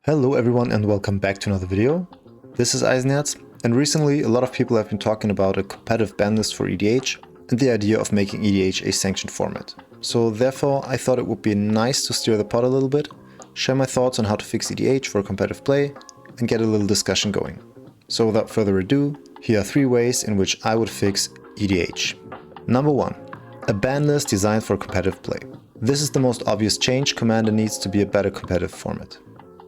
Hello everyone and welcome back to another video. This is Eisenherz, and recently a lot of people have been talking about a competitive ban list for EDH and the idea of making EDH a sanctioned format. So therefore I thought it would be nice to steer the pot a little bit, share my thoughts on how to fix EDH for competitive play and get a little discussion going. So without further ado, here are 3 ways in which I would fix EDH. Number 1. A ban list designed for competitive play. This is the most obvious change. Commander needs to be a better competitive format.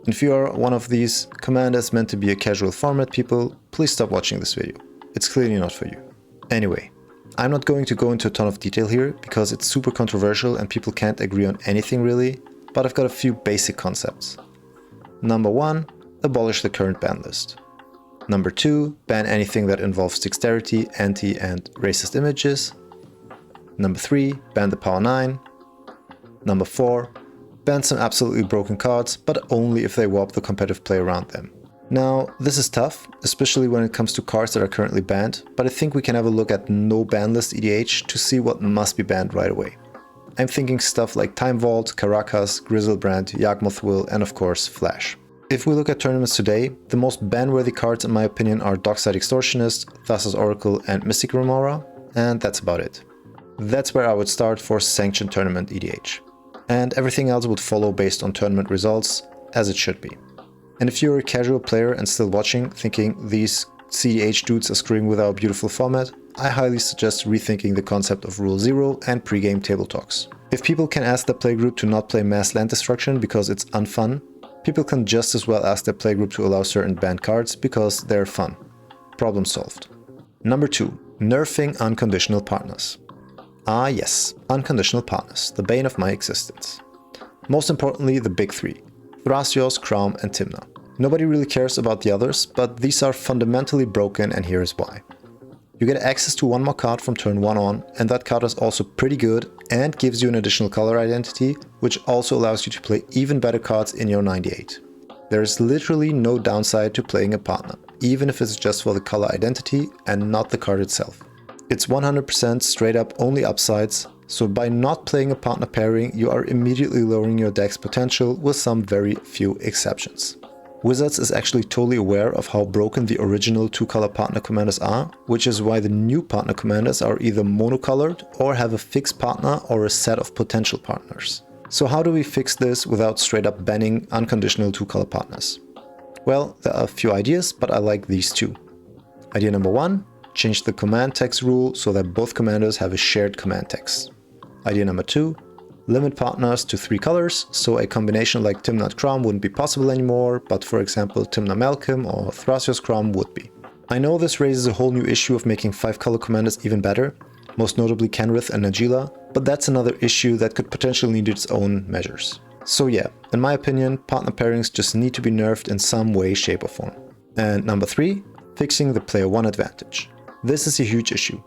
If you are one of these commanders meant to be a casual format people, please stop watching this video. It's clearly not for you. Anyway, I'm not going to go into a ton of detail here because it's super controversial and people can't agree on anything really, but I've got a few basic concepts. Number 1, abolish the current ban list. Number 2, ban anything that involves dexterity, anti and racist images. Number 3, ban the power 9. Number 4, ban some absolutely broken cards, but only if they warp the competitive play around them. Now, this is tough, especially when it comes to cards that are currently banned, but I think we can have a look at no ban list EDH to see what must be banned right away. I'm thinking stuff like Time Vault, Caracas, Griselbrand, Yawgmoth Will, and of course Flash. If we look at tournaments today, the most ban-worthy cards in my opinion are Dockside Extortionist, Thassa's Oracle and Mystic Remora, and that's about it. That's where I would start for sanctioned tournament EDH. And everything else would follow based on tournament results, as it should be. And if you're a casual player and still watching, thinking these cEDH dudes are screwing with our beautiful format, I highly suggest rethinking the concept of Rule 0 and pre-game table talks. If people can ask their playgroup to not play mass land destruction because it's unfun, people can just as well ask their playgroup to allow certain banned cards because they're fun. Problem solved. Number 2. Nerfing Unconditional Partners. Ah yes, Unconditional Partners, the bane of my existence. Most importantly, the big 3, Thrasios, Kraum and Tymna. Nobody really cares about the others, but these are fundamentally broken and here is why. You get access to one more card from turn 1 on, and that card is also pretty good and gives you an additional color identity, which also allows you to play even better cards in your 98. There is literally no downside to playing a partner, even if it's just for the color identity and not the card itself. It's 100% straight up only upsides, so by not playing a partner pairing, you are immediately lowering your deck's potential with some very few exceptions. Wizards is actually totally aware of how broken the original 2-color partner commanders are, which is why the new partner commanders are either monocolored or have a fixed partner or a set of potential partners. So how do we fix this without straight up banning unconditional 2-color partners? Well, there are a few ideas, but I like these 2. Idea number 1. Change the command text rule so that both commanders have a shared command text. Idea number 2. Limit partners to 3 colors, so a combination like Tymna Kraum wouldn't be possible anymore, but for example Tymna Malcolm or Thrasios Kraum would be. I know this raises a whole new issue of making 5-color commanders even better, most notably Kenrith and Najila, but that's another issue that could potentially need its own measures. So yeah, in my opinion, partner pairings just need to be nerfed in some way, shape or form. And number 3. Fixing the player 1 advantage. This is a huge issue.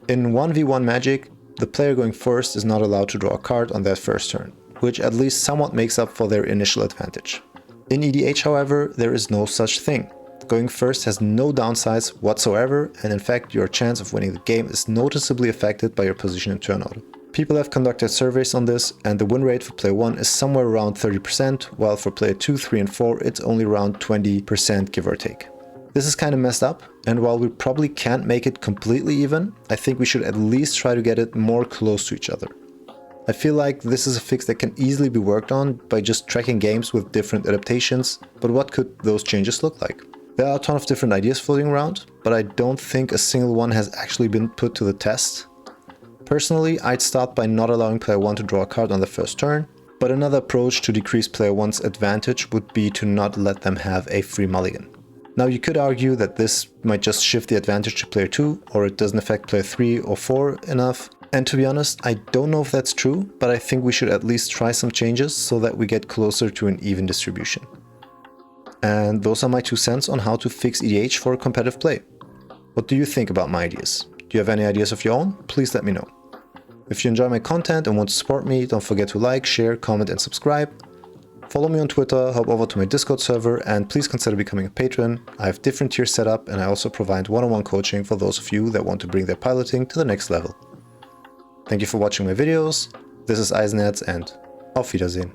In 1v1 Magic, the player going first is not allowed to draw a card on their first turn, which at least somewhat makes up for their initial advantage. In EDH, however, there is no such thing. Going first has no downsides whatsoever, and in fact your chance of winning the game is noticeably affected by your position in turn order. People have conducted surveys on this, and the win rate for player 1 is somewhere around 30%, while for player 2, 3 and 4 it's only around 20% give or take. This is kind of messed up, and while we probably can't make it completely even, I think we should at least try to get it more close to each other. I feel like this is a fix that can easily be worked on by just tracking games with different adaptations, but what could those changes look like? There are a ton of different ideas floating around, but I don't think a single one has actually been put to the test. Personally, I'd start by not allowing player 1 to draw a card on the first turn, but another approach to decrease player 1's advantage would be to not let them have a free mulligan. Now you could argue that this might just shift the advantage to player 2, or it doesn't affect player 3 or 4 enough. And to be honest, I don't know if that's true, but I think we should at least try some changes so that we get closer to an even distribution. And those are my 2 cents on how to fix EDH for competitive play. What do you think about my ideas? Do you have any ideas of your own? Please let me know. If you enjoy my content and want to support me, don't forget to like, share, comment and subscribe. Follow me on Twitter, hop over to my Discord server, and please consider becoming a patron. I have different tiers set up, and I also provide one-on-one coaching for those of you that want to bring their piloting to the next level. Thank you for watching my videos. This is Eisenherz and auf Wiedersehen.